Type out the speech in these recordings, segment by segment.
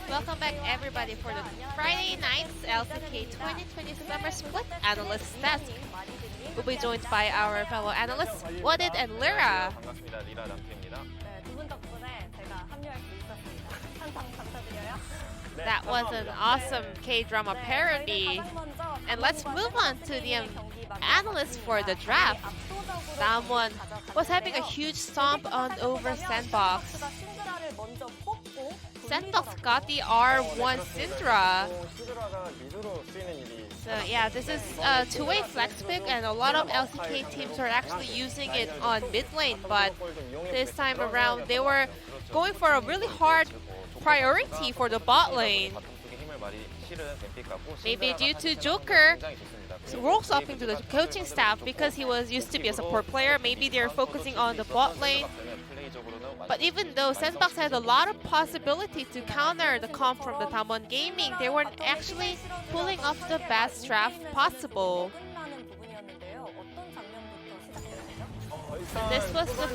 Welcome back everybody for the Friday night's LCK 2020 Summer Split Analyst Desk. We'll be joined by our fellow analysts, Wadid and Lyra. 반갑습니다. 리라 남편입니다. 두분 덕분에 제가 합류할 수 있었습니다. 항상 감사드려요. That was an awesome K-drama parody. And let's move on to the analysts for the draft. DAMWON was having a huge stomp on over SANDBOX. SANDBOX got the R1 Syndra. So yeah, this is a two-way flex pick, and a lot of LCK teams are actually using it on mid lane, but this time around they were going for a really hard priority for the bot lane. Maybe due to Joker role swapping to the coaching staff because he was used to be a support player, maybe they're focusing on the bot lane. But even though SANDBOX had a lot of possibility to counter the comp from the DAMWON Gaming, they weren't actually pulling off the best draft possible. This was the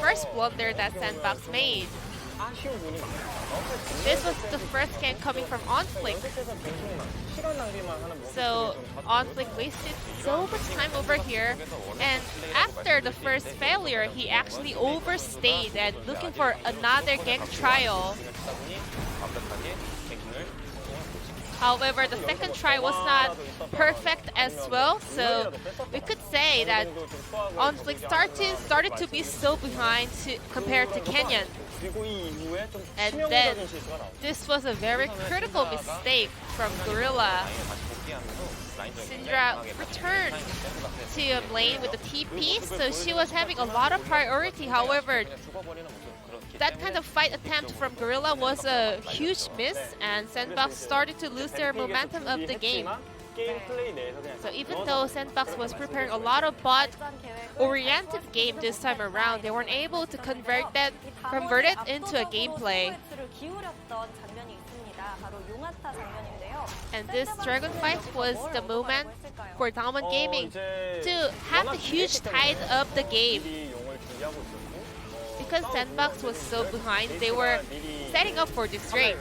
first blunder that SANDBOX made. This was the first game coming from OnFlick. So OnFlick wasted so much time over here, and after the first failure, he actually overstayed and looking for another gank trial. However, the second try was not perfect as well, so we could say that OnFlick started to be so behind compared to Canyon. And then this was a very critical mistake from Gorilla. Syndra returned to lane with the TP, so she was having a lot of priority. However, that kind of fight attempt from Gorilla was a huge miss, and SANDBOX started to lose their momentum of the game. So even though SANDBOX was preparing a lot of bot-oriented game this time around, they weren't able to convert it into a gameplay. And this Dragon Fight was the moment for DWG Gaming to have the huge tide of the game. Because SANDBOX was so behind, they were setting up for this raid.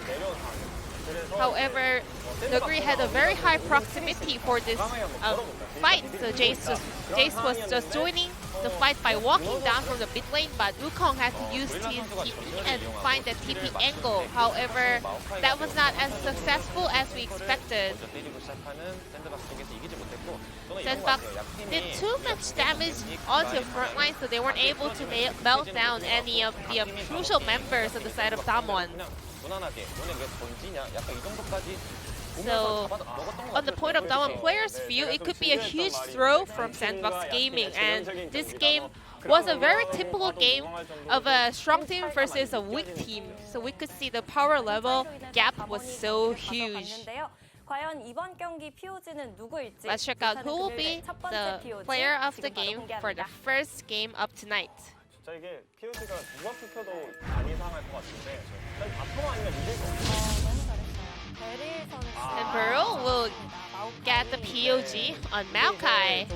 However, Nuguri had a very high proximity for this fight, so Jace was just joining the fight by walking down from the mid lane, but Wukong had to use his TP and find the TP angle. However, that was not as successful as we expected. SANDBOX did too much damage onto the front line, so they weren't able to melt down any of the crucial members on the side of DAMWON. So, on the point of DAMWON players' view, it could be a huge throw from SANDBOX Gaming, and this game was a very typical game of a strong team versus a weak team. So we could see the power level gap was so huge. Let's check out who will be the player of the game for the first game of tonight. 이게 POG가 누가 투표도 안 이상할 것 같은데 바텀 아니면 And Burrow will get the POG on Maokai.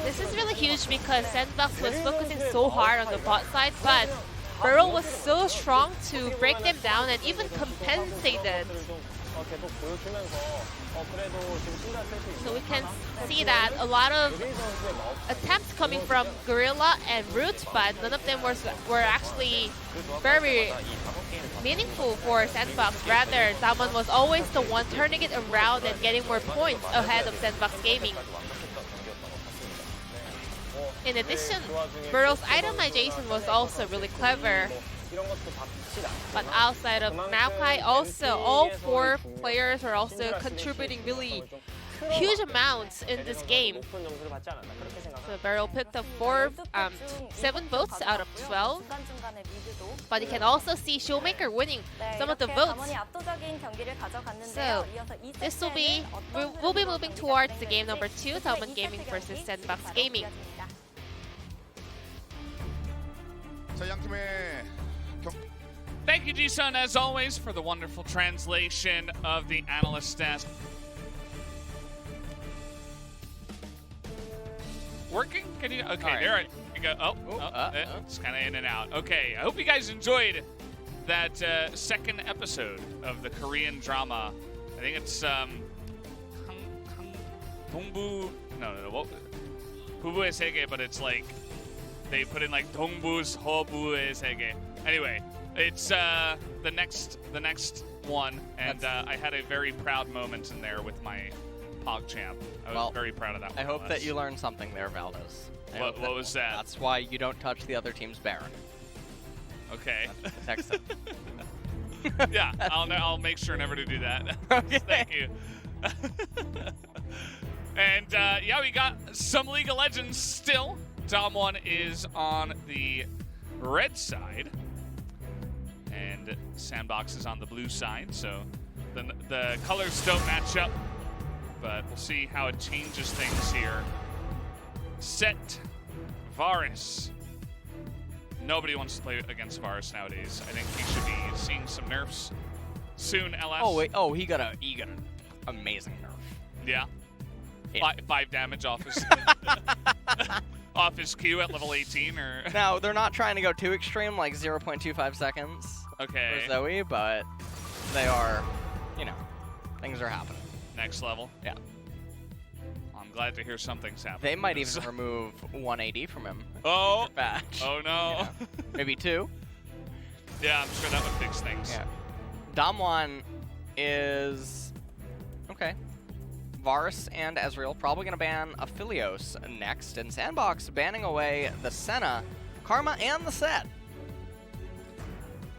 This is really huge because SANDBOX was focusing so hard on the bot side, but Burrow was so strong to break them down and even compensated. So we can see that a lot of attempts coming from Gorilla and Root, but none of them were actually very meaningful for SANDBOX. Rather, DAMWON was always the one turning it around and getting more points ahead of SANDBOX Gaming. In addition, Burrow's itemization was also really clever. But outside of Maokai, also all four players are also contributing really huge amounts in this game. So Burrow picked up 7 votes out of 12. But you can also see Showmaker winning some of the votes. So this we'll be moving towards the game number 2, DWG Gaming versus SANDBOX Gaming. Thank you, Ji-sun, as always, for the wonderful translation of the analyst desk. Working? Can you? Okay, there. You go. It's kind of in and out. Okay, I hope you guys enjoyed that second episode of the Korean drama. I think it's Dongbu. No. Bubu의 세계, but it's like they put in like Dongbu's Hobu의 세계. Anyway, it's the next one, and I had a very proud moment in there with my PogChamp. I was very proud of that one. I hope that you learned something there, Valdez. What was that? That's why you don't touch the other team's Baron. Okay. Text him. Yeah, I'll make sure never to do that. Okay. Thank you. And yeah, we got some League of Legends still. DAMWON is on the red side, and SANDBOX is on the blue side, so the colors don't match up, but we'll see how it changes things here. Set Varus. Nobody wants to play against Varus nowadays. I think he should be seeing some nerfs soon, LS. Oh, wait. Oh, he got an amazing nerf. Yeah. 5 damage off his off his Q at level 18, or now they're not trying to go too extreme, like 0.25 seconds. Okay. For Zoe, but they are, you know, things are happening. Next level. Yeah. I'm glad to hear something's happening. They might even remove 180 from him. Oh. Batch. Oh no. Yeah. Maybe 2. Yeah, I'm sure that would fix things. Yeah. DAMWON is okay. Varus and Ezreal probably going to ban Aphelios next, and SANDBOX banning away the Senna, Karma, and the Set.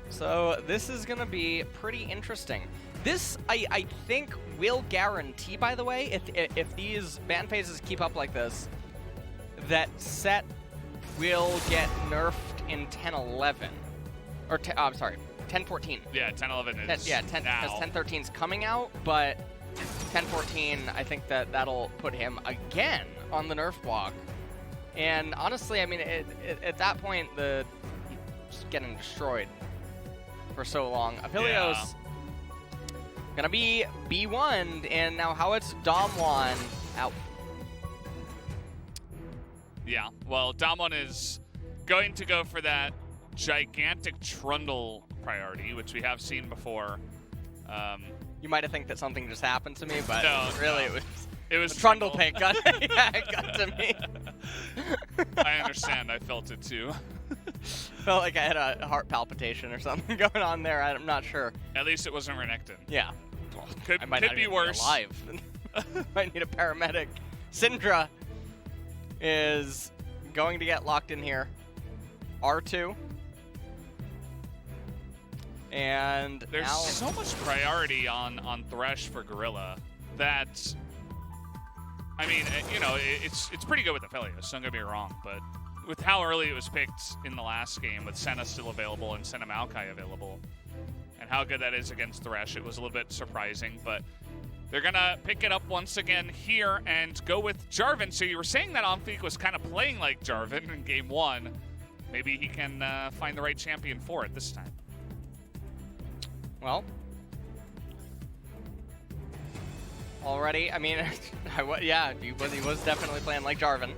So this is going to be pretty interesting. This, I think, will guarantee, by the way, if these ban phases keep up like this, that Set will get nerfed in 10-11. Or, I'm sorry, 10-14. Yeah, 10-11 is Yeah, 10, now. because 10-13's coming out, but 10-14, I think that'll put him again on the nerf block. And honestly, I mean, at that point, just getting destroyed for so long. Aphelios gonna be B1'd, and now how it's DAMWON out. Yeah, well, DAMWON is going to go for that gigantic Trundle priority, which we have seen before. You might have think that something just happened to me, but no, really no. it was the Trundle pick. Yeah, it got to me. I understand. I felt it too. Felt like I had a heart palpitation or something going on there. I'm not sure. At least it wasn't Renekton. Yeah. Could I might be not even worse. Be alive. Might need a paramedic. Syndra is going to get locked in here. R2. And there's now so much priority on Thresh for Gorilla that, I mean, you know, it's pretty good with Aphelios, don't get me wrong, but with how early it was picked in the last game, with Senna still available and Senna Maokai available, and how good that is against Thresh, it was a little bit surprising, but they're gonna pick it up once again here and go with Jarvan. So you were saying that Omphik was kind of playing like Jarvan in game 1. Maybe he can find the right champion for it this time. Well, already, I mean, yeah, he was definitely playing like Jarvan.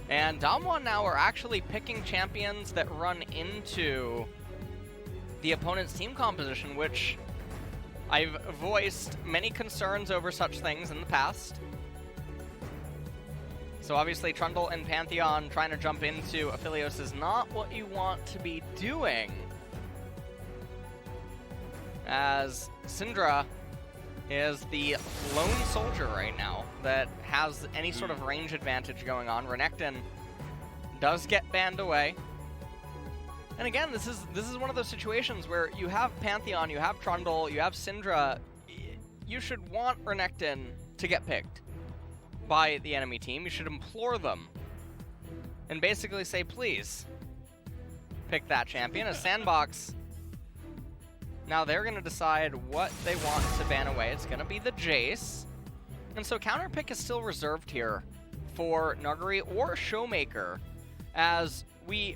And DAMWON now are actually picking champions that run into the opponent's team composition, which I've voiced many concerns over such things in the past. So obviously Trundle and Pantheon trying to jump into Aphelios is not what you want to be doing, as Syndra is the lone soldier right now that has any sort of range advantage going on. Renekton does get banned away. And again, this is one of those situations where you have Pantheon, you have Trundle, you have Syndra. You should want Renekton to get picked by the enemy team. You should implore them and basically say, please, pick that champion. As SANDBOX, now they're going to decide what they want to ban away. It's going to be the Jace. And so counter pick is still reserved here for Nuguri or Showmaker, as we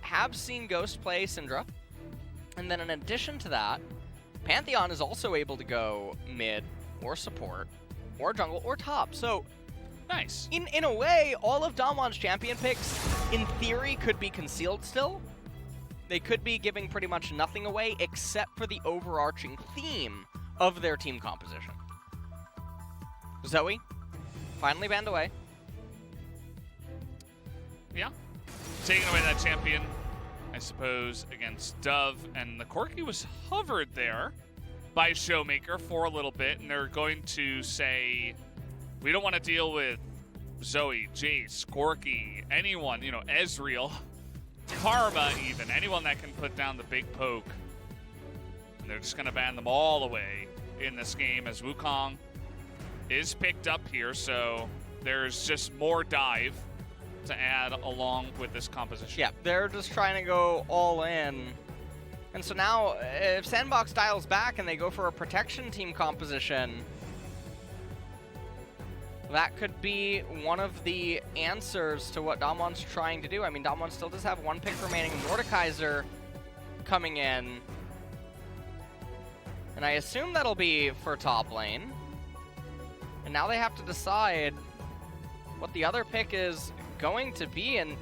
have seen Ghost play Syndra. And then in addition to that, Pantheon is also able to go mid or support or jungle or top. So Nice. In a way, all of DAMWON's champion picks, in theory, could be concealed still. They could be giving pretty much nothing away except for the overarching theme of their team composition. Zoe, finally banned away. Yeah. Taking away that champion, I suppose, against Dove. And the Corki was hovered there by Showmaker for a little bit. And they're going to say, we don't want to deal with Zoe, Jace, Corki, anyone, you know, Ezreal, Karma even, anyone that can put down the big poke. And they're just going to ban them all away in this game as Wukong is picked up here. So there's just more dive to add along with this composition. Yeah, they're just trying to go all in. And so now, if SANDBOX dials back and they go for a protection team composition, that could be one of the answers to what DAMWON's trying to do. I mean, DAMWON still does have one pick remaining, Mordekaiser coming in. And I assume that'll be for top lane. And now they have to decide what the other pick is going to be, and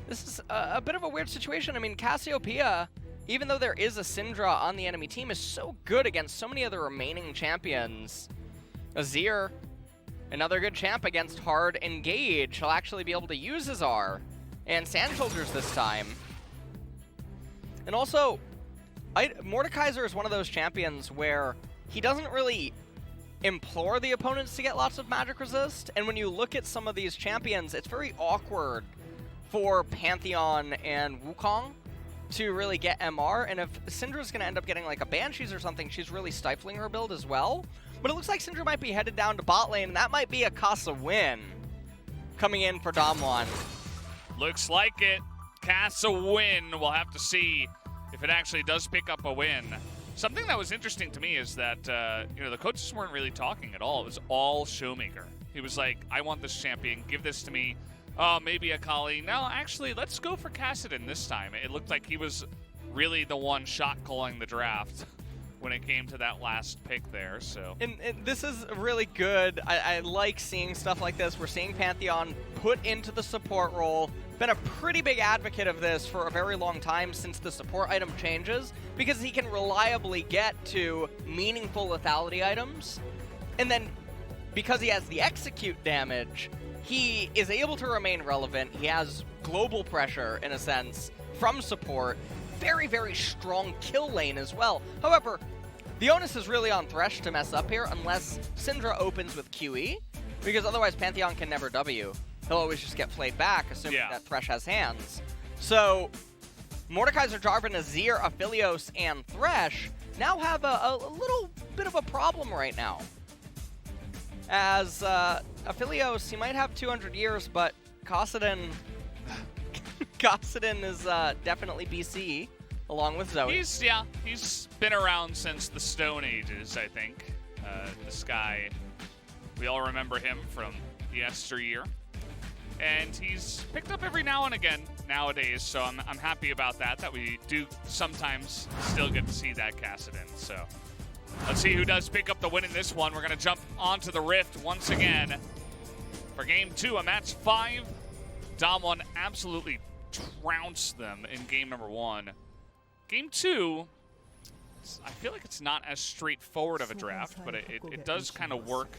this is a bit of a weird situation. I mean, Cassiopeia, even though there is a Syndra on the enemy team, is so good against so many of the remaining champions. Azir, another good champ against hard engage. He'll actually be able to use his R and Sand Soldiers this time. And also, Mordekaiser is one of those champions where he doesn't really implore the opponents to get lots of magic resist, and when you look at some of these champions, it's very awkward for Pantheon and Wukong to really get MR, and if Syndra's going to end up getting like a Banshees or something, she's really stifling her build as well. But it looks like Syndra might be headed down to bot lane, and that might be a Casa win coming in for DAMWON. Looks like it. Casa win. We'll have to see if it actually does pick up a win. Something that was interesting to me is that, you know, the coaches weren't really talking at all. It was all Showmaker. He was like, I want this champion. Give this to me. Oh, maybe Akali. No, actually, let's go for Kassadin this time. It looked like he was really the one shot calling the draft when it came to that last pick there. So, and this is really good. I like seeing stuff like this. We're seeing Pantheon put into the support role. Been a pretty big advocate of this for a very long time since the support item changes, because he can reliably get to meaningful lethality items, and then because he has the execute damage, he is able to remain relevant. He has global pressure, in a sense, from support. Very, very strong kill lane as well. However, the onus is really on Thresh to mess up here unless Syndra opens with QE, because otherwise Pantheon can never W. He'll always just get played back, assuming that Thresh has hands. So, Mordekaiser, Jarvan, Azir, Aphelios, and Thresh now have a little bit of a problem right now. As Aphelios, he might have 200 years, but Kassadin is definitely BC, along with Zoe. He's been around since the Stone Ages, I think. This guy, we all remember him from the yesteryear. And he's picked up every now and again nowadays, so I'm happy about that we do sometimes still get to see that Kassadin. So let's see who does pick up the win in this one. We're going to jump onto the Rift once again for Game 2, a match 5. DAMWON absolutely trounced them in Game number 1. Game 2, I feel like it's not as straightforward of a draft, but it does kind of work.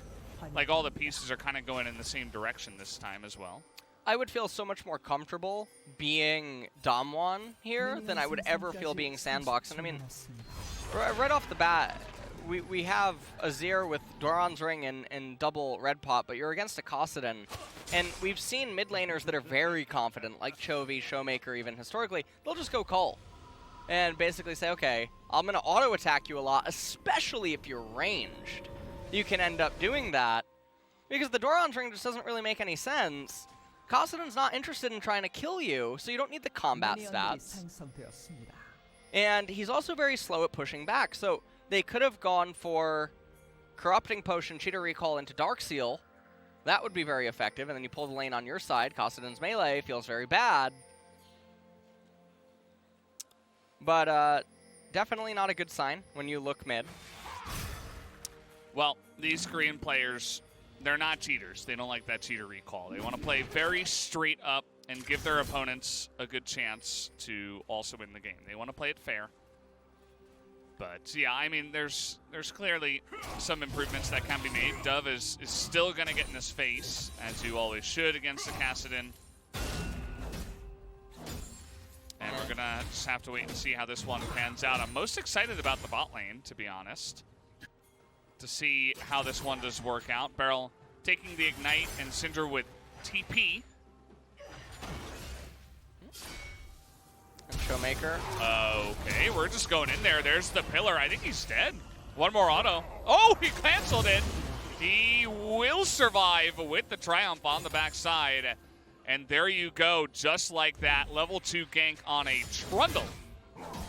Like all the pieces are kind of going in the same direction this time as well. I would feel so much more comfortable being DAMWON here than I would ever feel being SANDBOX. And I mean, right off the bat, we have Azir with Doran's Ring and double red pot, but you're against a Kassadin. And we've seen mid laners that are very confident, like Chovy, Showmaker even historically, they'll just go Cole. And basically say, okay, I'm going to auto-attack you a lot, especially if you're ranged. You can end up doing that, because the Doran's Ring just doesn't really make any sense. Kassadin's not interested in trying to kill you, so you don't need the combat stats. And he's also very slow at pushing back, so they could have gone for Corrupting Potion, Cheetah Recall into Darkseal. That would be very effective, and then you pull the lane on your side. Kassadin's melee feels very bad. But definitely not a good sign when you look mid. Well, these Korean players they're not cheaters. They don't like that cheater recall. They want to play very straight up and give their opponents a good chance to also win the game. They want to play it fair. But yeah, I mean, there's clearly some improvements that can be made. Dove is still going to get in his face, as you always should against the Kassadin. And we're going to just have to wait and see how this one pans out. I'm most excited about the bot lane, to be honest, to see how this one does work out. Beryl taking the Ignite and Syndra with TP. And Showmaker. Okay, we're just going in there. There's the pillar. I think he's dead. One more auto. Oh, he canceled it. He will survive with the Triumph on the backside. And there you go, just like that. Level 2 gank on a Trundle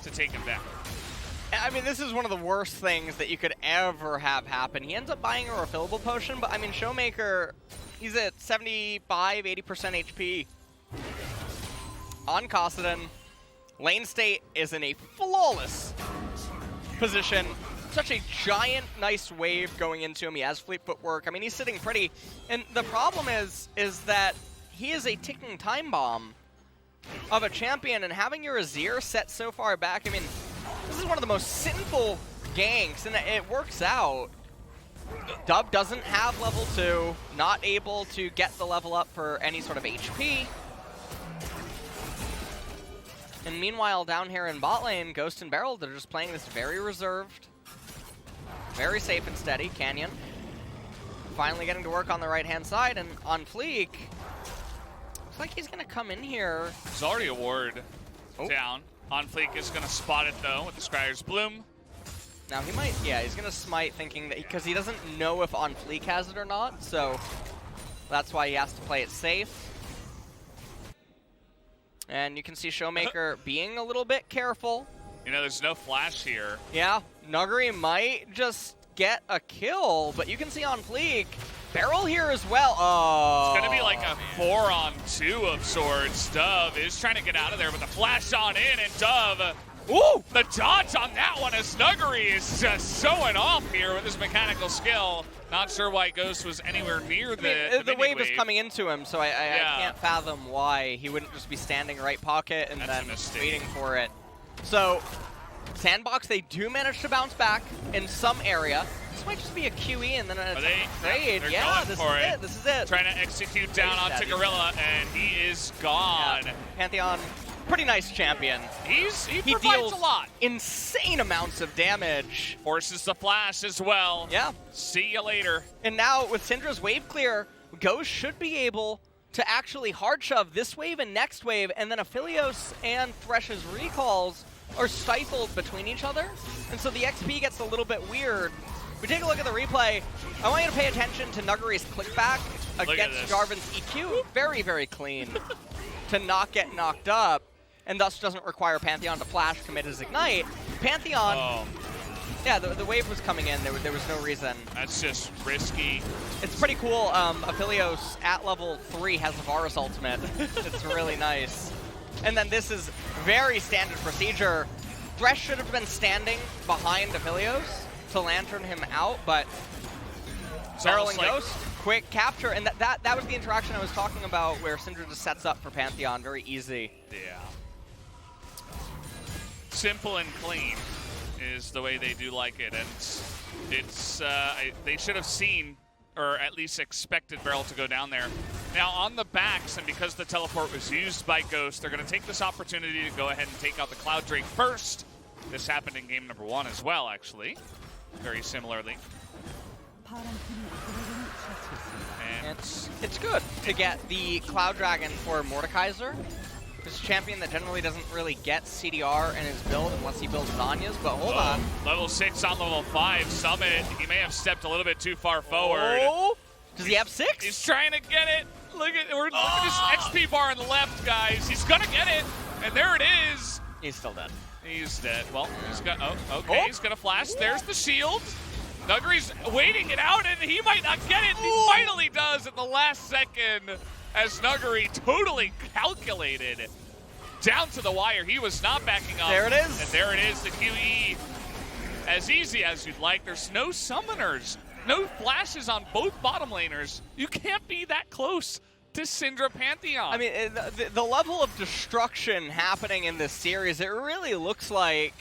to take him down. I mean, this is one of the worst things that you could ever have happen. He ends up buying a refillable potion, but I mean, Showmaker, he's at 75, 80% HP. On Kassadin, lane state is in a flawless position. Such a giant, nice wave going into him. He has fleet footwork. I mean, he's sitting pretty. And the problem is that he is a ticking time bomb of a champion, and having your Azir set so far back, I mean, this is one of the most sinful ganks, and it works out. Dub doesn't have level 2, not able to get the level up for any sort of HP. And meanwhile, down here in bot lane, Ghost and Beryl, they're just playing this very reserved, very safe and steady. Canyon finally getting to work on the right-hand side, and on Fleek, looks like he's going to come in here. There's already a ward down. On Fleek is going to spot it, though, with the Scryer's Bloom. Now, he might, yeah, he's going to smite thinking that, because he doesn't know if On Fleek has it or not, so that's why he has to play it safe. And you can see Showmaker being a little bit careful. You know, there's no flash here. Yeah, Nuguri might just get a kill, but you can see On Fleek, Beryl here as well. Oh, it's going to be like a 4-on-2 of sorts. Dove is trying to get out of there with a flash on in, and Dove, ooh, the dodge on that one as Nuguri is just showing off here with his mechanical skill. Not sure why Ghost was anywhere near the wave is coming into him, so I can't fathom why he wouldn't just be standing right pocket and then waiting for it. So, SANDBOX, they do manage to bounce back in some area. This might just be a QE and then a trade. Yeah, this is it. This is it. Trying to execute down onto Gorilla, and he is gone. Yeah. Pantheon, pretty nice champion. He provides a lot. Insane amounts of damage. Forces the flash as well. Yeah. See you later. And now with Syndra's wave clear, Ghost should be able to actually hard shove this wave and next wave, and then Aphelios and Thresh's recalls are stifled between each other. And so the XP gets a little bit weird. We take a look at the replay. I want you to pay attention to Nuguri's clickback against Jarvan's EQ. Very, very clean to not get knocked up, and thus doesn't require Pantheon to flash, commit his Ignite. Pantheon, yeah, the wave was coming in. There was no reason. That's just risky. It's pretty cool. Aphelios at level 3 has the Varus ultimate. It's really nice. And then this is very standard procedure. Thresh should have been standing behind Aphelios to lantern him out, but Beryl and Ghost, quick capture. And that was the interaction I was talking about where Syndra just sets up for Pantheon. Very easy. Yeah. Simple and clean is the way they do like it. And it's they should have seen, or at least expected, Beryl to go down there. Now on the backs, and because the teleport was used by Ghost, they're going to take this opportunity to go ahead and take out the Cloud Drake first. This happened in game number 1 as well, actually. Very similarly. And it's good to get the Cloud Dragon for Mordekaiser. This champion that generally doesn't really get CDR in his build unless he builds Zanya's, but hold on. Level 6 on level 5, Summit. He may have stepped a little bit too far forward. Oh, does he have 6? He's trying to get it. Look at this XP bar on the left, guys. He's gonna get it, and there it is. He's still dead. He's dead. Well, he's got. He's gonna flash. There's the shield. Nuguri's waiting it out, and he might not get it. He finally does at the last second, as Nuguri totally calculated down to the wire. He was not backing up. There it is. And there it is, the QE. As easy as you'd like. There's no summoners No flashes on both bottom laners. You can't be that close to Syndra Pantheon. I mean, the level of destruction happening in this series, it really looks like...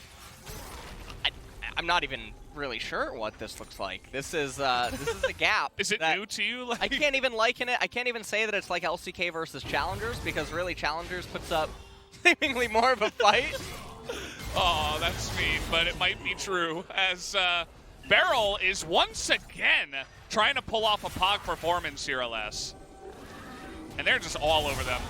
I'm not even really sure what this looks like. This is a gap. Is it new to you? Like... I can't even liken it. I can't even say that it's like LCK versus Challengers, because really Challengers puts up seemingly more of a fight. Oh, that's mean, but it might be true, as Beryl is once again trying to pull off a POG performance here, LS. And they're just all over them.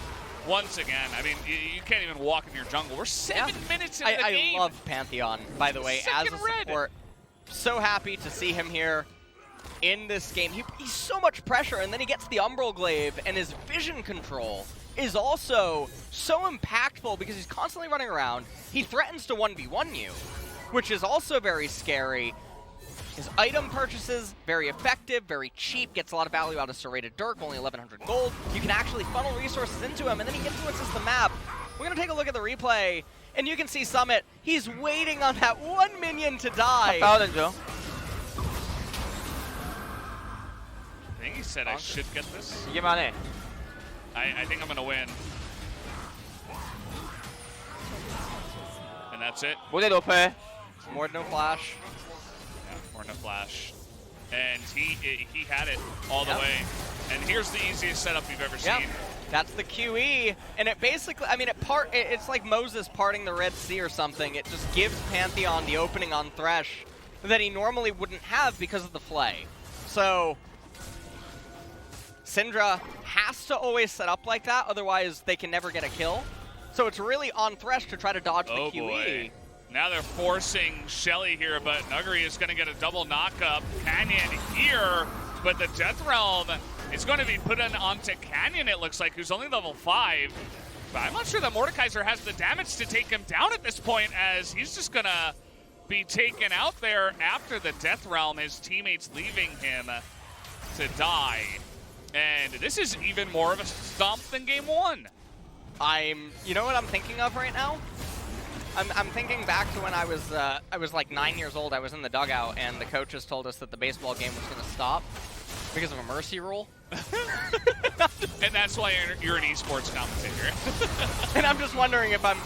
Once again, I mean, you can't even walk in your jungle. We're 7 minutes into the game. I love Pantheon, by the way, as a support. So happy to see him here in this game. He's so much pressure, and then he gets the Umbral Glaive, and his vision control is also so impactful because he's constantly running around. He threatens to 1v1 you, which is also very scary. His item purchases, very effective, very cheap, gets a lot of value out of Serrated Dirk, only 1,100 gold. You can actually funnel resources into him, and then he influences the map. We're going to take a look at the replay, and you can see Summit. He's waiting on that one minion to die. I think he said I should get this. I think I'm going to win. And that's it. More no flash. Or no flash. And he had it all the way. And here's the easiest setup you've ever seen. That's the QE. And it basically, I mean, it's like Moses parting the Red Sea or something. It just gives Pantheon the opening on Thresh that he normally wouldn't have because of the Flay. So Syndra has to always set up like that, otherwise they can never get a kill. So it's really on Thresh to try to dodge the QE. Boy. Now they're forcing Shelly here, but Nuggery is going to get a double knockup. Canyon here, but the Death Realm is going to be put onto Canyon, it looks like, who's only level 5. But I'm not sure that Mordekaiser has the damage to take him down at this point, as he's just going to be taken out there after the Death Realm, his teammates leaving him to die. And this is even more of a stomp than game 1. You know what I'm thinking of right now? I'm thinking back to when I was like 9 years old. I was in the dugout, and the coaches told us that the baseball game was going to stop because of a mercy rule. And that's why you're an esports commentator. And I'm just wondering if I'm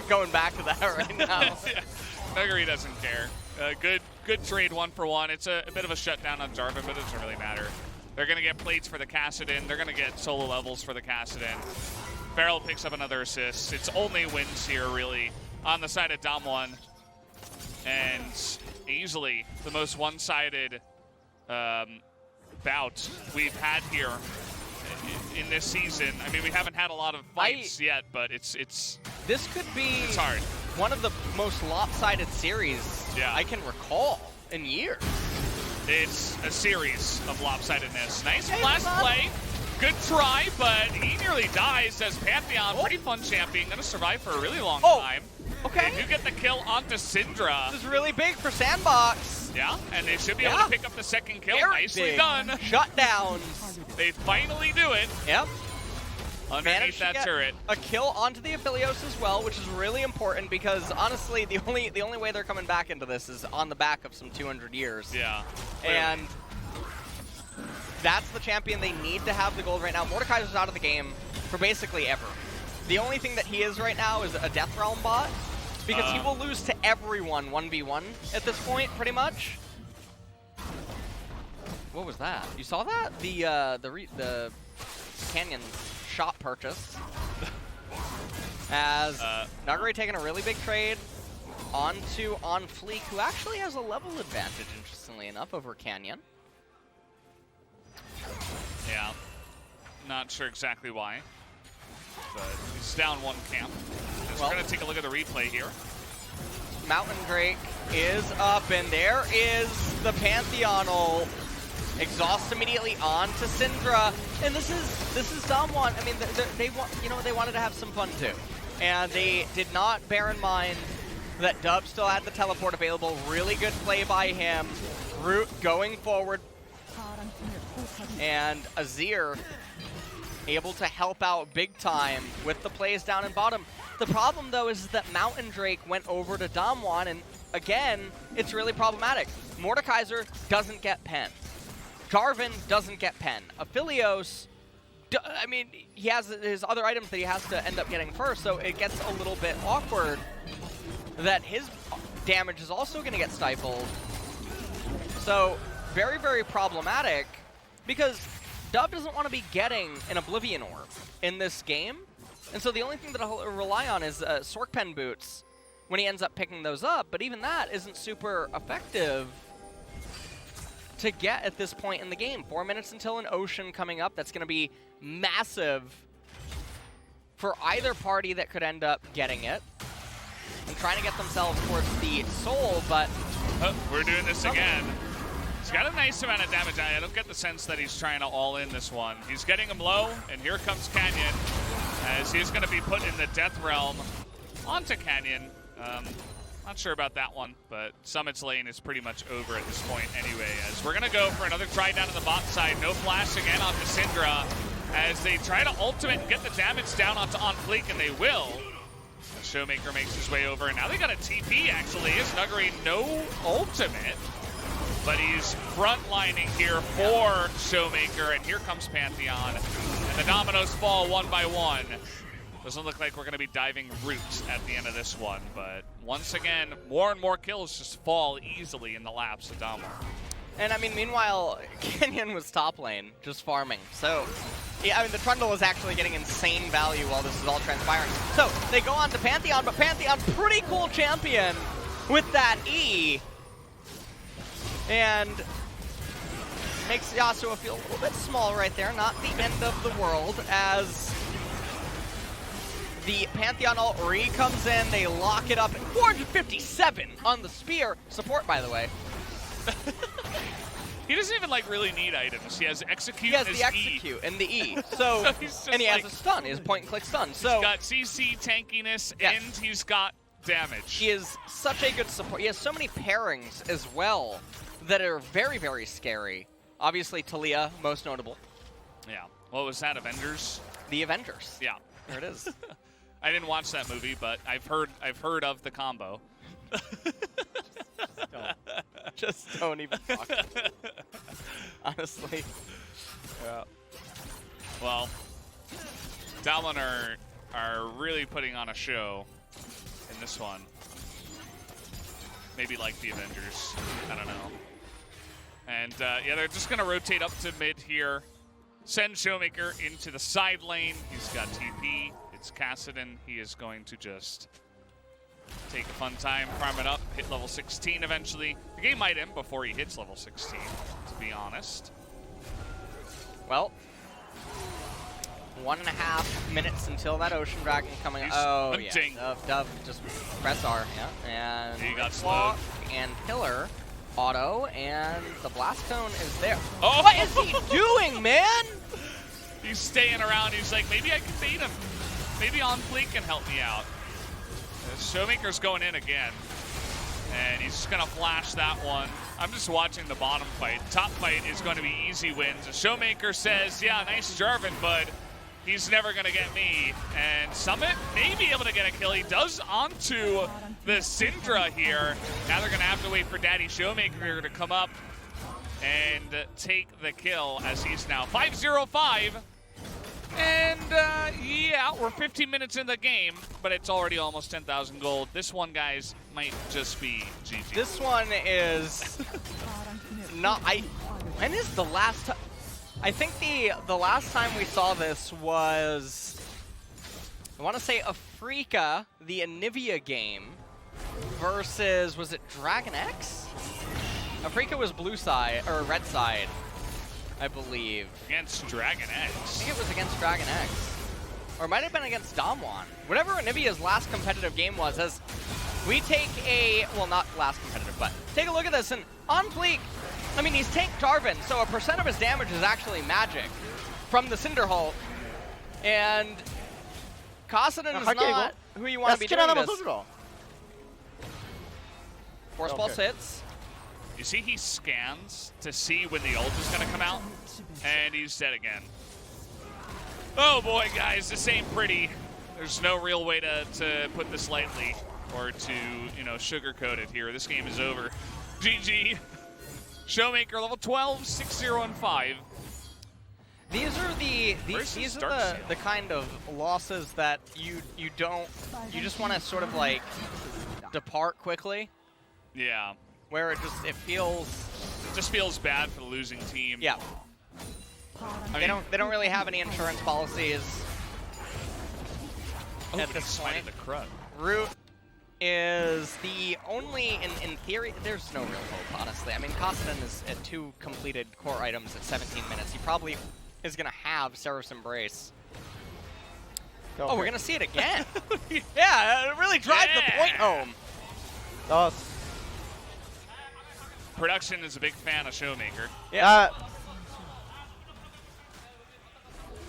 going back to that right now. Yeah. Nuggery doesn't care. Good trade 1-for-1. It's a bit of a shutdown on Jarvan, but it doesn't really matter. They're going to get plates for the Kassadin. They're going to get solo levels for the Kassadin. Beryl picks up another assist. It's only wins here, really, on the side of DAMWON. And easily the most one-sided bout we've had here in this season. I mean, we haven't had a lot of fights yet, but it's this could be hard. One of the most lopsided series I can recall in years. It's a series of lopsidedness. Nice flash play. Good try, but he nearly dies as Pantheon. Pretty fun champion. Going to survive for a really long time. Okay. They do get the kill onto Syndra. This is really big for SANDBOX. Yeah, and they should be able to pick up the second kill. Very Nicely big. done. Shutdowns. They finally do it. Yep. Underneath that turret. A kill onto the Aphelios as well, which is really important because honestly, the only way they're coming back into this is on the back of some 200 years. Yeah. And that's the champion they need to have the gold right now. Mordekaiser's out of the game for basically ever. The only thing that he is right now is a Death Realm bot because he will lose to everyone 1v1 at this point, pretty much. What was that? You saw that? The Canyon shot purchase. As Nuggery taking a really big trade onto Fleek, who actually has a level advantage, interestingly enough, over Canyon. Yeah. Not sure exactly why. But he's down one camp. We're going to take a look at the replay here. Mountain Drake is up, and there is the Pantheon ult. Exhaust immediately on to Syndra, and this is DAMWON. I mean, they wanted to have some fun too, and they did not bear in mind that Dub still had the teleport available. Really good play by him. Root going forward, and Azir able to help out big time with the plays down in bottom. The problem though is that Mountain Drake went over to DAMWON, and again, it's really problematic. Mordekaiser doesn't get penned. Jarvan doesn't get pen. Aphelios, I mean, he has his other items that he has to end up getting first, so it gets a little bit awkward that his damage is also going to get stifled. So very, very problematic because Dub doesn't want to be getting an Oblivion Orb in this game. And so the only thing that he'll rely on is Sork Pen boots when he ends up picking those up, but even that isn't super effective to get at this point in the game. 4 minutes until an Ocean coming up. That's going to be massive for either party that could end up getting it and trying to get themselves towards the Soul, but... Oh, we're doing this again. He's got a nice amount of damage. I don't get the sense that he's trying to all in this one. He's getting him low, and here comes Canyon, as he's going to be put in the Death Realm onto Canyon. Not sure about that one, but Summit's lane is pretty much over at this point anyway, as we're going to go for another try down to the bot side. No flash again onto Syndra, as they try to ultimate and get the damage down onto OnFleek, and they will. Showmaker makes his way over, and now they got a TP, actually. Is Nuggery no ultimate, but he's frontlining here for Showmaker, and here comes Pantheon, and the dominoes fall one by one. Doesn't look like we're going to be diving root at the end of this one, but once again, more and more kills just fall easily in the laps of DAMWON. And I mean, meanwhile, Canyon was top lane, just farming. So, yeah, I mean, the Trundle is actually getting insane value while this is all transpiring. So, they go on to Pantheon, but Pantheon, pretty cool champion with that E. And makes Yasuo feel a little bit small right there. Not the end of the world, as the Pantheon ult comes in. They lock it up at 457 on the spear. Support, by the way. He doesn't even like really need items. He has execute. He has and the execute and the E. So, and he has a stun. He has point and click stun. So he's got CC tankiness, and he's got damage. He is such a good support. He has so many pairings as well that are very, very scary. Obviously, Talia, most notable. Yeah. What was that? Avengers? The Avengers. Yeah. There it is. I didn't watch that movie, but I've heard of the combo. Just don't even talk. Honestly. Yeah. Well, DWG are really putting on a show in this one. Maybe like the Avengers. I don't know. And yeah, they're just going to rotate up to mid here. Send Showmaker into the side lane. He's got TP. It's Kassadin. He is going to just take a fun time, farm it up, hit level 16 eventually. The game might end before he hits level 16, to be honest. Well, 1.5 minutes until that Ocean Dragon coming. Oh, hunting. Yeah. Dove just press R. Yeah. And he got slowed. And Pillar. Auto, and the Blast Cone is there. Oh! What is he doing, man? He's staying around. He's like, maybe I can bait him. Maybe OnFleek can help me out. Showmaker's going in again. And he's just going to flash that one. I'm just watching the bottom fight. Top fight is going to be easy wins. The Showmaker says, yeah, nice Jarvan, but he's never going to get me. And Summit may be able to get a kill. He does onto the Syndra here. Now they're going to have to wait for Daddy Showmaker to come up and take the kill, as he's now 5-0-5. And yeah, we're 15 minutes in the game, but it's already almost 10,000 gold. This one, guys, might just be GG. This one is not. When is the last time? I think the last time we saw this was, I want to say Afrika, the Anivia game, versus, was it Dragon X? Afrika was blue side, or red side, I believe. Against Dragon X. I think it was against Dragon X. Or it might have been against DAMWON. Whatever Anivia's last competitive game was, as we take a, well, not last competitive, but take a look at this, and OnFleek, I mean, he's tanked Jarvan, so a percent of his damage is actually magic from the Cinderhulk. And Kassadin is not who you want to be doing this. Force Pulse hits. You see he scans to see when the ult is going to come out, and he's dead again. Oh boy, guys, this ain't pretty. There's no real way to put this lightly or to, you know, sugarcoat it here. This game is over. GG. Showmaker level 12, 6-0 and 5. These are the kind of losses that you just want to sort of like depart quickly. Yeah. Where it just feels bad for the losing team. Yeah. They don't really have any insurance policies at this point. The crud. Root is the only, in theory, there's no real hope, honestly. I mean, Kosten is at 2 completed core items at 17 minutes. He probably is going to have Seraph's Embrace. Oh, we're going to see it again. Yeah, it really drives the point home. Production is a big fan of Showmaker. Yeah.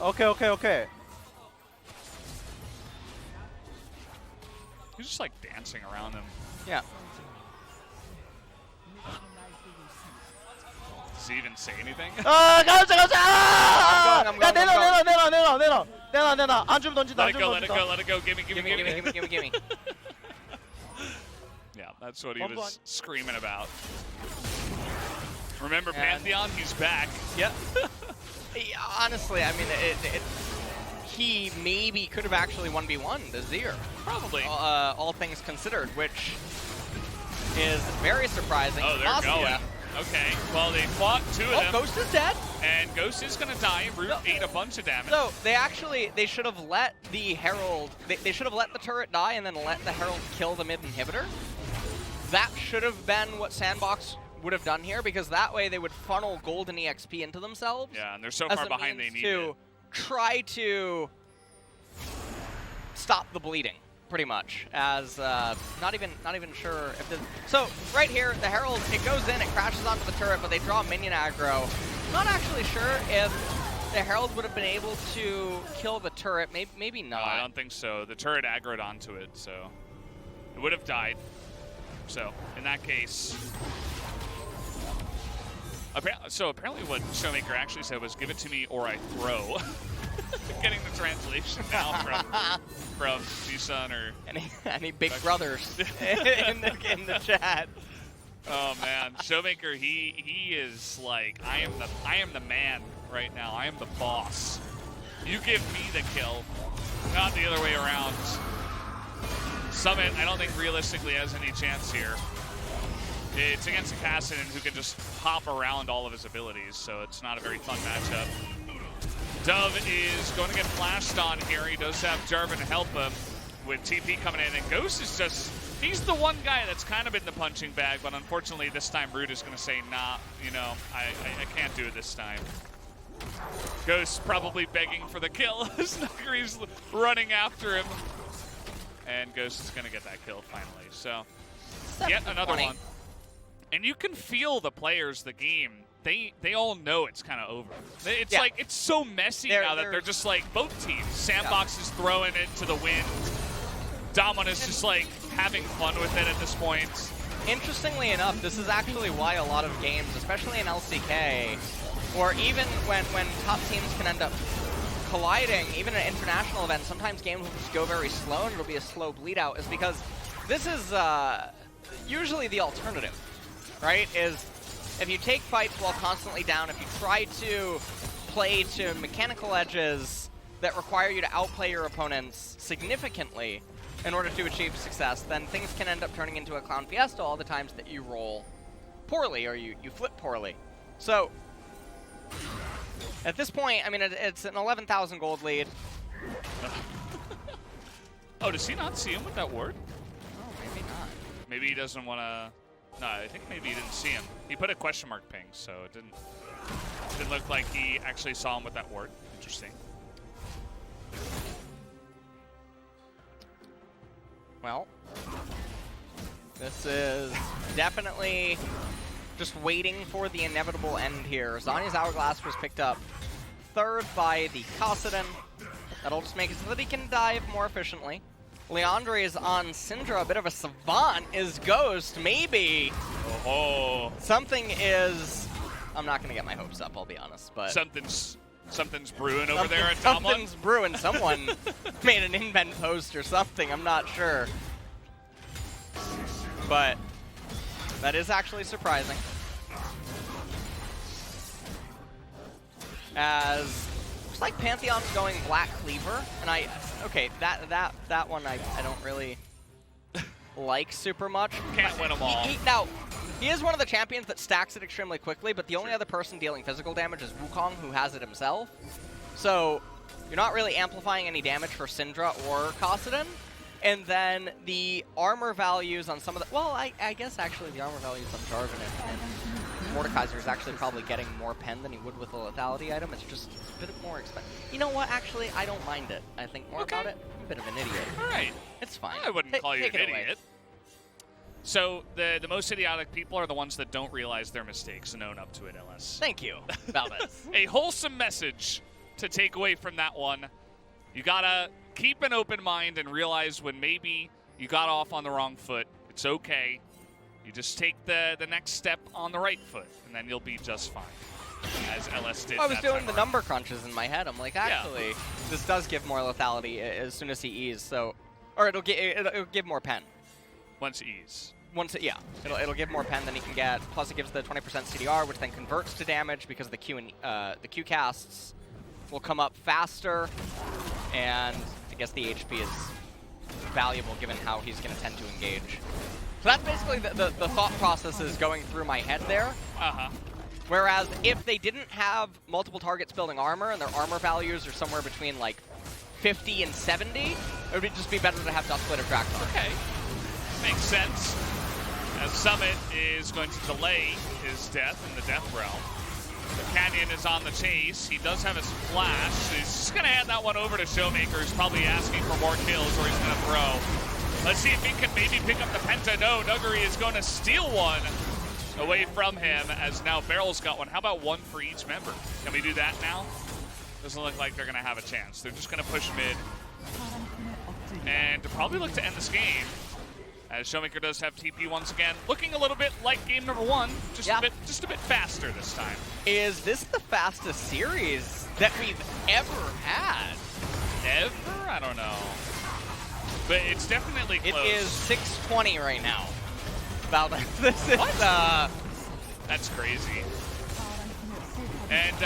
Okay. He's just like dancing around him. Yeah. Does he even say anything? 가자! I'm going. 내놔. 안 주면 던진다. Let it go. Gimme. Gimme. Yeah, that's what he was screaming about. Remember Pantheon? He's back. Yep. Honestly, I mean, he maybe could have actually 1v1 the Zir. Probably. All things considered, which is very surprising. Oh, they're going. Okay, well, they fought 2 of them. Ghost is dead. And Ghost is going to die. Root ate a bunch of damage. So, they should have let the Herald, they should have let the turret die and then let the Herald kill the mid inhibitor. That should have been what SANDBOX would have done here, because that way they would funnel golden EXP into themselves. Yeah, and they're so far behind they need to try to stop the bleeding, pretty much. As not even sure if this. So right here, the Herald, it goes in, it crashes onto the turret, but they draw minion aggro. Not actually sure if the Herald would have been able to kill the turret. Maybe not. No, I don't think so. The turret aggroed onto it, so it would have died. So in that case. Apparently what Showmaker actually said was, give it to me or I throw. Getting the translation now from G-Sun or... Any big brothers in the chat. Oh man, Showmaker, he is like, I am the man right now. I am the boss. You give me the kill, not the other way around. Summit, I don't think realistically has any chance here. It's against a Kassadin who can just hop around all of his abilities, so it's not a very fun matchup. Dove is going to get flashed on here. He does have Jarvan to help him with TP coming in, and Ghost is just, he's the one guy that's kind of in the punching bag, but unfortunately this time Root is going to say, nah, you know, I can't do it this time. Ghost probably begging for the kill. Snuggery's running after him, and Ghost is going to get that kill finally. So, yet another one. And you can feel the players, the game, they all know it's kind of over. It's like, it's so messy now that they're just like, both teams. SANDBOX is throwing it to the wind. DAMWON is just like having fun with it at this point. Interestingly enough, this is actually why a lot of games, especially in LCK, or even when top teams can end up colliding, even at international events, sometimes games will just go very slow and it'll be a slow bleed out, is because this is usually the alternative. Right, is if you take fights while constantly down, if you try to play to mechanical edges that require you to outplay your opponents significantly in order to achieve success, then things can end up turning into a clown fiesta all the times that you roll poorly or you flip poorly. So, at this point, I mean, it's an 11,000 gold lead. Oh, does he not see him with that ward? Oh, maybe not. Maybe he doesn't want to... No, I think maybe he didn't see him. He put a question mark ping, so it didn't look like he actually saw him with that ward. Interesting. Well, this is definitely just waiting for the inevitable end here. Zhonya's Hourglass was picked up third by the Kassadin. That'll just make it so that he can dive more efficiently. Leandre is on Syndra, a bit of a savant is Ghost, maybe. Oh. Something is, I'm not gonna get my hopes up, I'll be honest, but. Something's brewing over there at DWG. Something's brewing, someone made an invent post or something, I'm not sure. But that is actually surprising. as looks like Pantheon's going Black Cleaver, and that one I don't really like super much. Can't win them all. Now, he is one of the champions that stacks it extremely quickly, but the only other person dealing physical damage is Wukong, who has it himself. So you're not really amplifying any damage for Syndra or Kassadin. And then the armor values on some of the... Well, I guess actually the armor values on Jarvan and Mordekaiser is actually probably getting more pen than he would with a lethality item. It's just a bit more expensive. You know what? Actually, I don't mind it. I think more about it. I'm a bit of an idiot. All right. It's fine. I wouldn't call you an take it away. idiot. So the most idiotic people are the ones that don't realize their mistakes and own up to it, LS. Thank you, Valdez. A wholesome message to take away from that one. You gotta keep an open mind and realize when maybe you got off on the wrong foot. It's okay. You just take the next step on the right foot, and then you'll be just fine. As LS did. I was doing the number crunches in my head. I'm like, actually, Yeah. this does give more lethality as soon as he E's. So, or it'll give more pen. Once ease. It'll give more pen than he can get. Plus, it gives the 20% CDR, which then converts to damage because the Q casts will come up faster, and I guess the HP is valuable given how he's going to tend to engage. So that's basically the thought process is going through my head there. Whereas if they didn't have multiple targets building armor and their armor values are somewhere between like 50 and 70, it would just be better to have Duskblade or Draktar. Okay. Makes sense. As Summit is going to delay his death in the Death Realm. The Canyon is on the chase. He does have his flash. He's just going to hand that one over to Showmaker. He's probably asking for more kills, or he's going to throw. Let's see if he can maybe pick up the Penta. No, Nuggery is going to steal one away from him, as now Barrel's got one. How about one for each member? Can we do that now? Doesn't look like they're going to have a chance. They're just going to push mid. And probably look to end this game. As Showmaker does have TP once again, looking a little bit like game number one, just a bit faster this time. Is this the fastest series that we've ever had? Ever? I don't know. But it's definitely close. It is 6:20 right now. This is That's crazy. And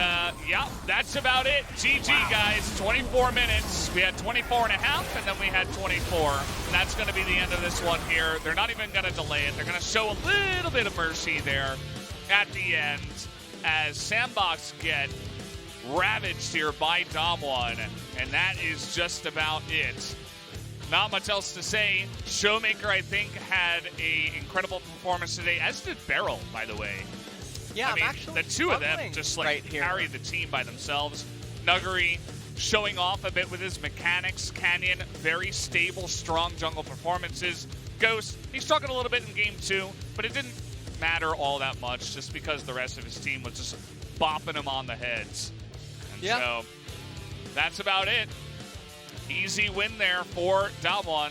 yeah, that's about it. GG, guys. 24 minutes. We had 24 and a half, and then we had 24. And that's going to be the end of this one here. They're not even going to delay it. They're going to show a little bit of mercy there at the end as SANDBOX get ravaged here by DAMWON. And that is just about it. Not much else to say. Showmaker, I think, had an incredible performance today, as did Beryl, by the way. Yeah, I mean, actually the two of them just like carried the team by themselves. Nuggery showing off a bit with his mechanics. Canyon, very stable, strong jungle performances. Ghost, he struggled a little bit in game 2, but it didn't matter all that much just because the rest of his team was just bopping him on the heads. And so that's about it. Easy win there for DWG.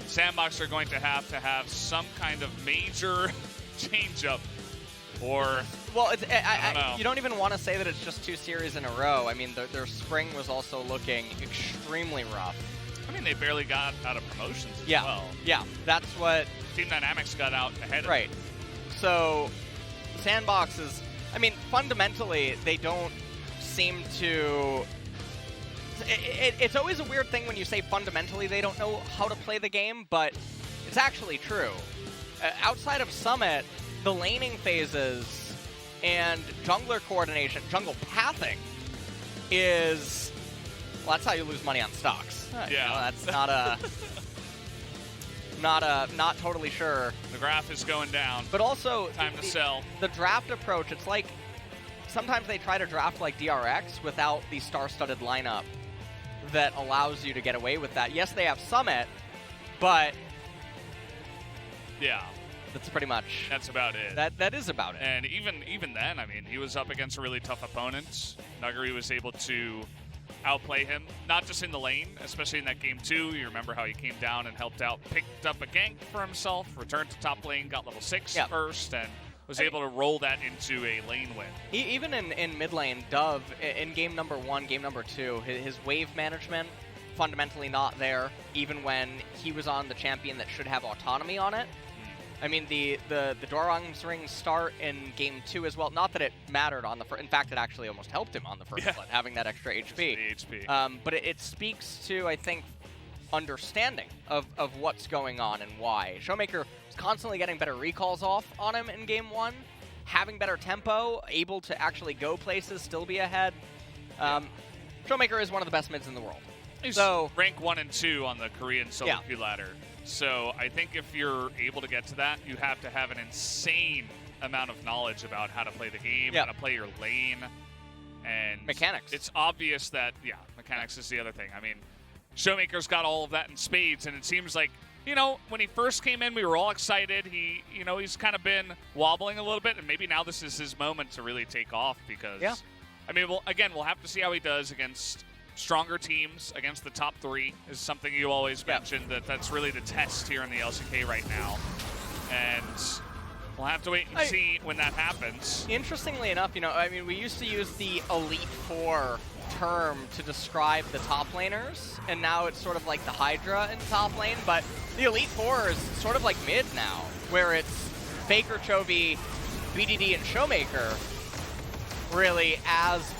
SANDBOX are going to have some kind of major change-up. Or, well, I don't know. You don't even want to say that it's just 2 series in a row. I mean, their spring was also looking extremely rough. I mean, they barely got out of promotions as well. Yeah, that's what... Team Dynamics got out ahead of Right. them. So, SANDBOX is... I mean, fundamentally, they don't seem to... It's always a weird thing when you say fundamentally they don't know how to play the game, but it's actually true. Outside of Summit, the laning phases and jungler coordination, jungle pathing is... Well, that's how you lose money on stocks. Yeah. You know, that's not totally sure. The graph is going down. But also... Time to sell. The draft approach, it's like... Sometimes they try to draft like DRX without the star-studded lineup that allows you to get away with that. Yes, they have Summit, but... Yeah. That's pretty much... That's about it. That is about it. And even then, I mean, he was up against a really tough opponent. Nuggery was able to outplay him, not just in the lane, especially in that game 2. You remember how he came down and helped out, picked up a gank for himself, returned to top lane, got level 6 first, and was able to roll that into a lane win. Even in mid lane, Dove, in game number 1, game number 2, his wave management, fundamentally not there, even when he was on the champion that should have autonomy on it. I mean, the Dorang's ring start in game 2 as well. Not that it mattered on the first. In fact, it actually almost helped him on the first blood, having that extra HP. The HP. But it speaks to, I think, understanding of what's going on and why. Showmaker was constantly getting better recalls off on him in game 1, having better tempo, able to actually go places, still be ahead. Showmaker is one of the best mids in the world. He's so rank 1 and 2 on the Korean solo queue ladder. So I think if you're able to get to that, you have to have an insane amount of knowledge about how to play the game, how to play your lane, and mechanics. It's obvious that, mechanics is the other thing. I mean, Showmaker's got all of that in spades, and it seems like, you know, when he first came in, we were all excited. He's kind of been wobbling a little bit, and maybe now this is his moment to really take off because, I mean, we'll have to see how he does against stronger teams. Against the top 3 is something you always mention, that's really the test here in the LCK right now. And we'll have to wait and see when that happens. Interestingly enough, you know, I mean, we used to use the Elite Four term to describe the top laners, and now it's sort of like the Hydra in top lane, but the Elite Four is sort of like mid now, where it's Faker, Chovy, BDD, and Showmaker really as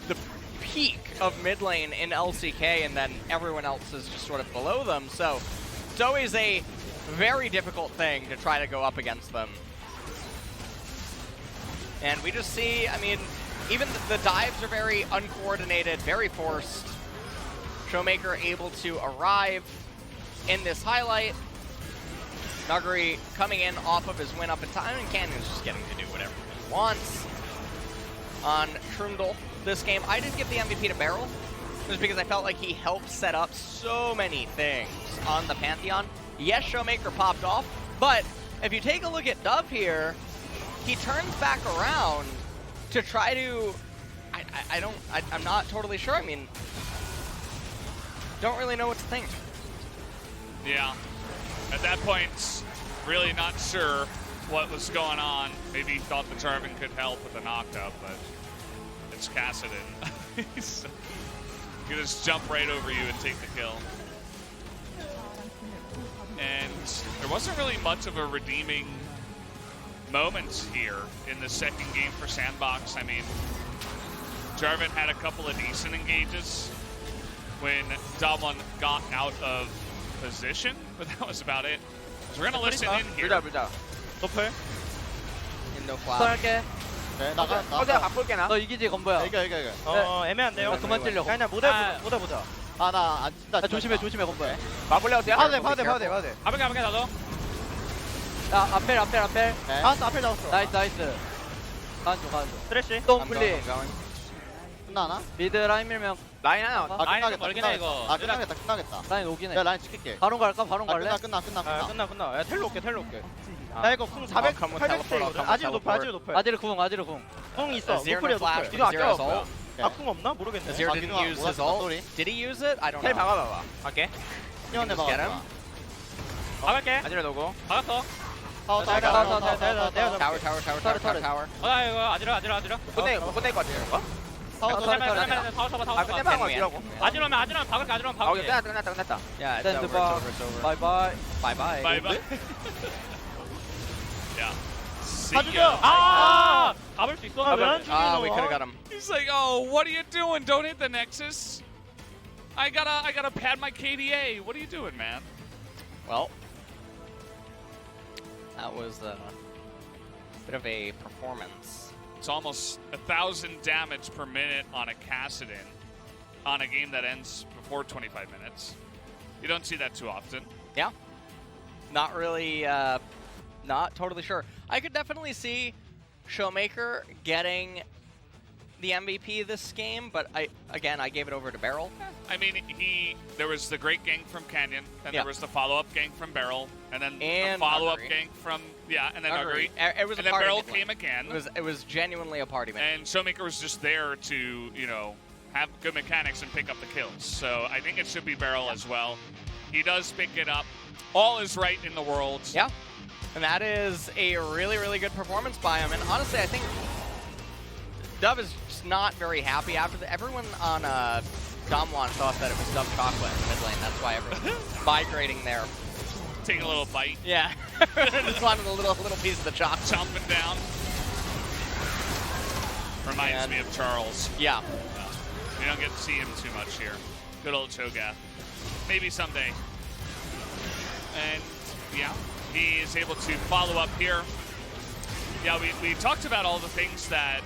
the peak of mid lane in LCK, and then everyone else is just sort of below them. So it's always a very difficult thing to try to go up against them. And we just see, I mean, even the dives are very uncoordinated, very forced. Showmaker able to arrive in this highlight. Nuguri coming in off of his win up in time, and Canyon's just getting to do whatever he wants. On Trundle this game, I did give the MVP to Beryl, just because I felt like he helped set up so many things on the Pantheon. Yes, Showmaker popped off, but if you take a look at Dove here, he turns back around to try to, I'm not totally sure. I mean, don't really know what to think. Yeah, at that point, really not sure what was going on. Maybe he thought the Jarvan could help with the knocked-up, but it's Kassadin. He's gonna just jump right over you and take the kill. And there wasn't really much of a redeeming moment here in the second game for SANDBOX. I mean, Jarvan had a couple of decent engages when DAMWON got out of position, but that was about it. So we're gonna listen in here. 노플. No flash. 네, 나가. 내가 바꿀게 나. 너 이기지, 건보야. 이겨. 애매한데요? 그만 찔려고. 그냥 못해보자. 나 조심해, 건보야. 바꿀래 어때요? 봐도 돼. 가볼게 나도. 야, 앞에. 잡았어, 앞에 잡았어. 나이스. 가는 중. 스트레시. 똥 플리. 끝나나? 미드 라인 밀면 라인 하나. 끝나겠다, 이거. 끝나겠다. 라인 오긴 해. 야, 라인 지킬게. 바론 갈까? 바론 갈래? 끝나. 끝나. 야, 텔로 올게. 야, 이거 궁 400, 800대거든. 아지르 높아. 아지르 궁. 궁 있어. 노플이야, 노플. 이거 아껴. 궁 없나? 모르겠네. Azir didn't use his ult. Did he use it? I don't know. 박아봐봐. 갈게. 뛰어내 Just get him. 박을게. 아지르 놓고. 박았어. 타워. Tower. 이거 아지르. 끝낼 것 같아요, 이거? 타워 쳐봐. 끝내면 아지르고. 아지르면 박을게. 끝났다. Yeah, it's Stand over, it's over. 바이바이. Bye-bye. Yeah. See 가주죠. ya. 잡을 수 있어? We could have got him. He's like, oh, what are you doing? Don't hit the Nexus. I gotta pad my KDA. What are you doing, man? Well, that was a bit of a performance. It's almost 1,000 damage per minute on a Kassadin on a game that ends before 25 minutes. You don't see that too often. Yeah. Not really, not totally sure. I could definitely see Showmaker getting the MVP this game, but I gave it over to Beryl. I mean, there was the great gank from Canyon, then there was the follow-up gank from Beryl, and then the follow-up gank from, and then Nuguri. It was and a then Beryl party came again. It was genuinely a party man. And Showmaker was just there to, you know, have good mechanics and pick up the kills. So I think it should be Beryl as well. He does pick it up. All is right in the world. Yeah. And that is a really, really good performance by him. And honestly, I think Dove is just not very happy after that. Everyone on DAMWON thought that it was Dove Chocolate in the mid lane. That's why everyone's migrating there. Taking a little bite. Yeah. Just wanted a little piece of the chocolate. Chomping down. Reminds me of Charles. Yeah. We don't get to see him too much here. Good old Cho'Gath. Maybe someday. And yeah, he is able to follow up here. Yeah, we talked about all the things that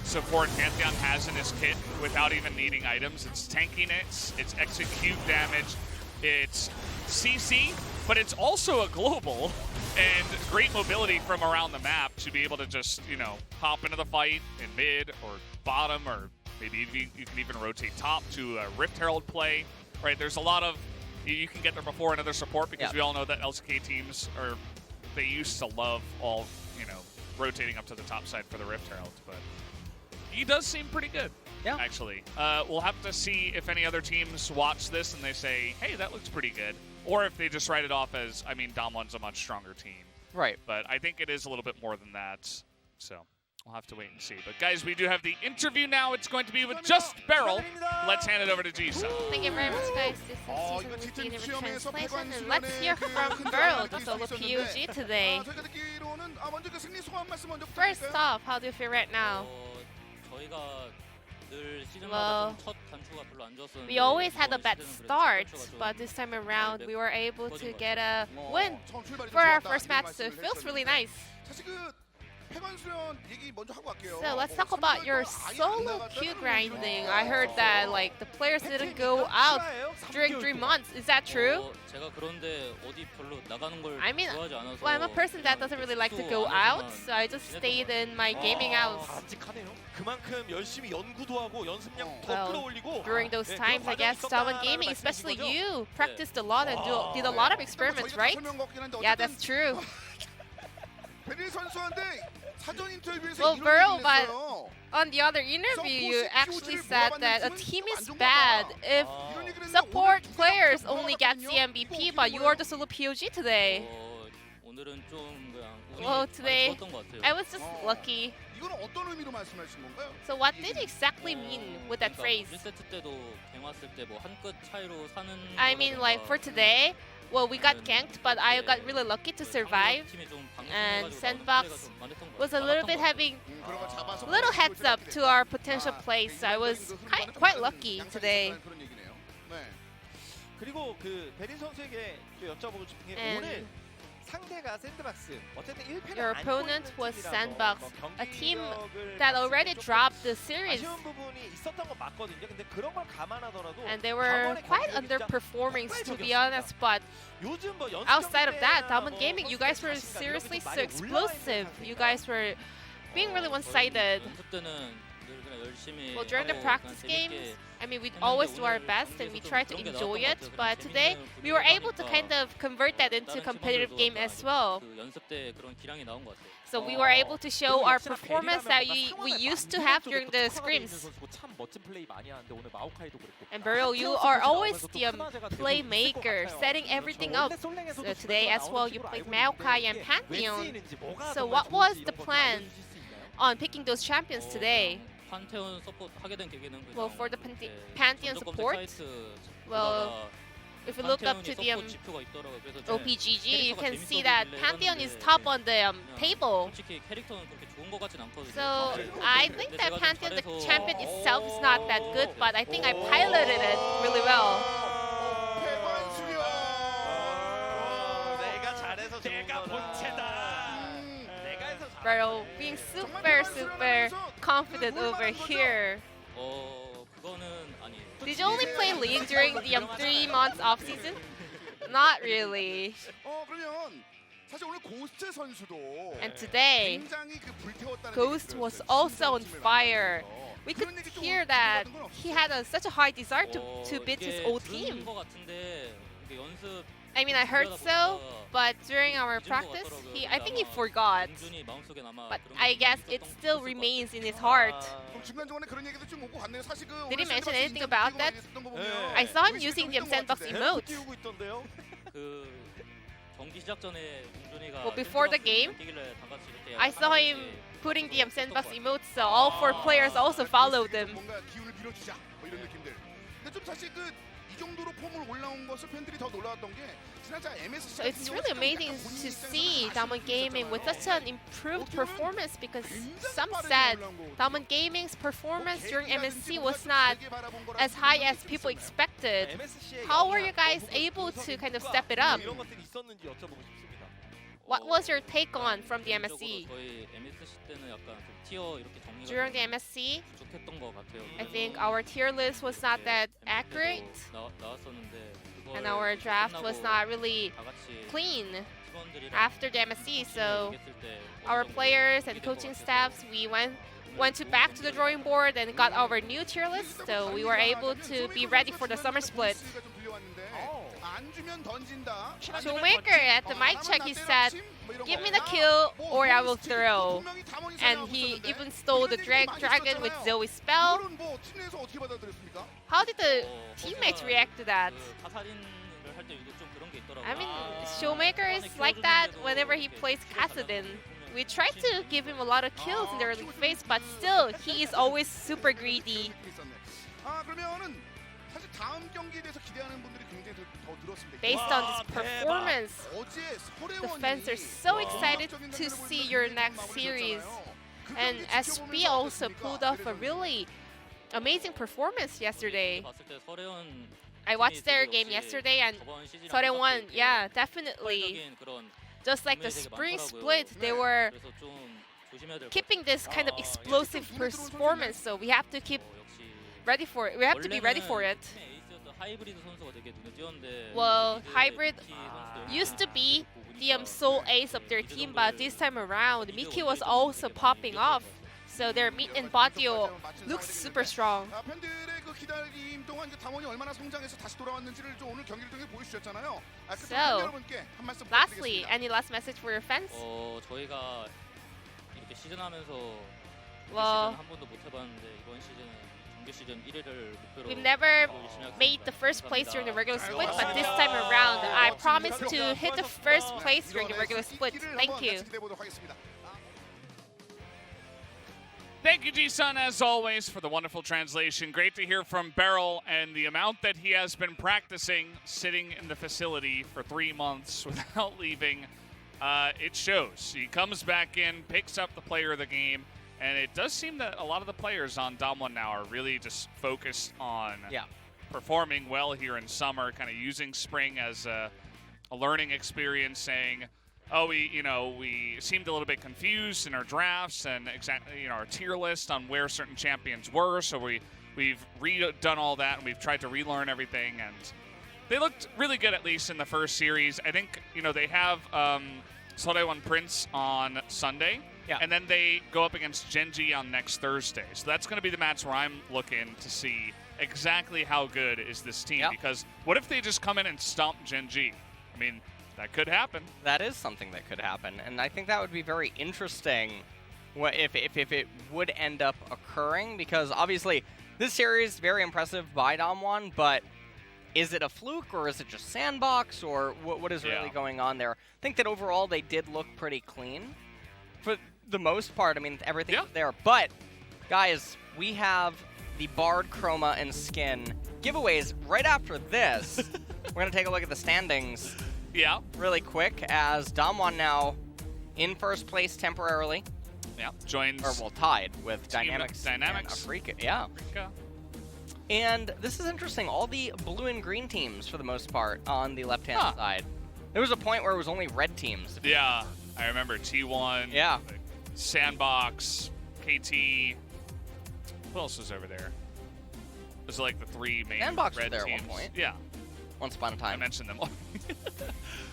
support Pantheon has in his kit without even needing items. It's tankiness, it's execute damage, it's CC, but it's also a global and great mobility from around the map to be able to just, you know, hop into the fight in mid or bottom, or maybe you can even rotate top to a Rift Herald play, right? There's a lot of, you can get there before another support because we all know that LCK teams are, they used to love all, you know, rotating up to the top side for the Rift Herald, but he does seem pretty good, actually. We'll have to see if any other teams watch this and they say, hey, that looks pretty good. Or if they just write it off as, I mean, DAMWON's a much stronger team. Right. But I think it is a little bit more than that. So we'll have to wait and see. But guys, we do have the interview now. It's going to be with Just Beryl. Let's hand it over to Jisa. Thank you very much, guys. This is Season with the Intermission translation, and let's hear from Beryl, the solo POG today. First off, how do you feel right now? Well, we always had a bad start, but this time around we were able to get a win for our first match, so it feels really nice. So let's talk about your solo queue grinding. I heard that like the players didn't go out during 3 months. Is that true? I mean, well, I'm a person that doesn't really like to go out, so I just stayed in my gaming house. Well, during those times, I guess DWG Gaming, especially you, practiced a lot and did a lot of experiments, right? Yeah, that's true. Well, Beryl, but on the other interview, you actually said that a team is bad if support players only get the MVP, but you are the solo POG today. Well, today, I was just lucky. So what did you exactly mean with that phrase? I mean, like for today, well, we got ganked, but I got really lucky to survive. And SANDBOX was a little bit having little heads up to our potential plays. So I was quite lucky today. And your opponent was SANDBOX, a team that already dropped the series. And they were quite underperforming, to be honest, but outside of that, DWG Gaming, you guys were seriously so explosive. You guys were being really one-sided. Well, during the practice games, I mean, we always do our best and we try to enjoy it, but today we were able to kind of convert that into competitive game as well. So we were able to show our performance that we used to have during the scrims. And Beryl, you are always the playmaker, setting everything up. So today as well, you played Maokai and Pantheon. So what was the plan on picking those champions today? Well, for the Pantheon support, well, if you look up to the OPGG, you can see that Pantheon is top on the table. So I think that Pantheon, the champion itself, is not that good, but I think I piloted it really well. Beryl being super confident over here. Did you only play League during the 3 months off season? Not really. And today, Ghost was also on fire. We could hear that he had such a high desire to beat his old team. I mean, I heard so, but during our practice, I think he forgot. But I guess it still remains in his heart. Did he mention anything about that? I saw him using the SANDBOX emote. Well, before the game, I saw him putting the SANDBOX emote, so all 4 players also followed him. So it's really amazing to see DWG Gaming with such an improved performance, because some said DWG Gaming's performance during MSC was not as high as people expected. How were you guys able to kind of step it up? 이런 것들이 있었는지 여쭤보고 싶습니다. What was your take on from the MSC? 저희 MSC 때는 약간 좀 티어 이렇게 정리가 During the MSC, 부족했던 것 같아요. I think our tier list was not that accurate, 나왔었는데 그걸 and our draft was not really 다 같이 clean 팀원들이랑 after the MSC. So 얘기했을 때 our players and coaching staffs, we went back to the drawing board and got our new tier list. So we were able to be ready for the summer split. Shoemaker at the mic check, he said, "Give me the kill or I will throw." And he even stole the dragon with Zoe's spell. How did the teammates react to that? 카사딘을 할 때 이게 좀 그런 게 있더라고요. I mean, Shoemaker is like that whenever he plays Kassadin. We tried to give him a lot of kills in the early phase, but still, he is always super greedy. Based on this performance, the fans are so excited to see your next series. And SB also pulled off a really amazing performance yesterday. 봤을 때 서래원 I watched their game yesterday, and 저번 시즌이랑 서래원, 똑같게 yeah, definitely. 폭발적인 그런 Just like the 공격이 되게 spring 많더라고요. split, they were 그래서 좀 조심해야 될 것 keeping this kind of explosive performance, so we have to keep 역시 ready for it. We have to be ready for it. 팀의 에이스였던 하이브리드 선수가 되게 눈에 띄었는데 Well, 미드 Hybrid 미키 선수도 used to be 보고 the 보니까 sole ace of their team, but this time around, Miki was also popping off. So their meat and Batio looks super strong. So, lastly, any last message for your fans? 저희가 이렇게 시즌하면서 Well, 시즌 한 번도 못 해봤는데 이번 시즌은 정규 시즌 1위를 목표로 we've never 열심히 하겠습니다. made the first place during the regular split, but this time around, I promise to hit the first place during the regular split. Thank you. Thank you, Ji-sun, as always, for the wonderful translation. Great to hear from Beryl and the amount that he has been practicing sitting in the facility for 3 months without leaving. It shows. He comes back in, picks up the player of the game, and it does seem that a lot of the players on DAMWON now are really just focused on performing well here in summer, kind of using spring as a learning experience, saying, oh, we seemed a little bit confused in our drafts and our tier list on where certain champions were. So we've redone all that and we've tried to relearn everything. And they looked really good, at least in the first series. I think they have Sorewon Prince on Sunday, and then they go up against Genji on next Thursday. So that's going to be the match where I'm looking to see exactly how good is this team. Because what if they just come in and stomp Genji? I mean, that could happen. That is something that could happen, and I think that would be very interesting if it would end up occurring, because obviously this series is very impressive by DAMWON, but is it a fluke or is it just SANDBOX, or what is really going on there? I think that overall they did look pretty clean for the most part. I mean, everything was there, but guys, we have the Bard Chroma and Skin giveaways right after this. We're going to take a look at the standings really quick, as DAMWON now in first place temporarily. Joins. Or, well, tied with Dynamics. And Afrika. And this is interesting. All the blue and green teams, for the most part, on the left-hand side. There was a point where it was only red teams. Yeah, I remember T1, SANDBOX, KT. Who else was over there? It was like the 3 main SANDBOX red was there teams. at one point. Yeah. Once upon a time. I mentioned them all.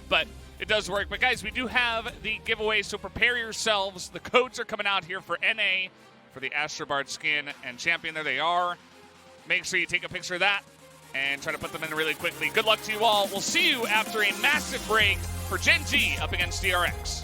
But it does work. But guys, we do have the giveaway, so prepare yourselves. The codes are coming out here for NA, for the Astrobard skin and champion. There they are. Make sure you take a picture of that and try to put them in really quickly. Good luck to you all. We'll see you after a massive break for Gen G up against DRX.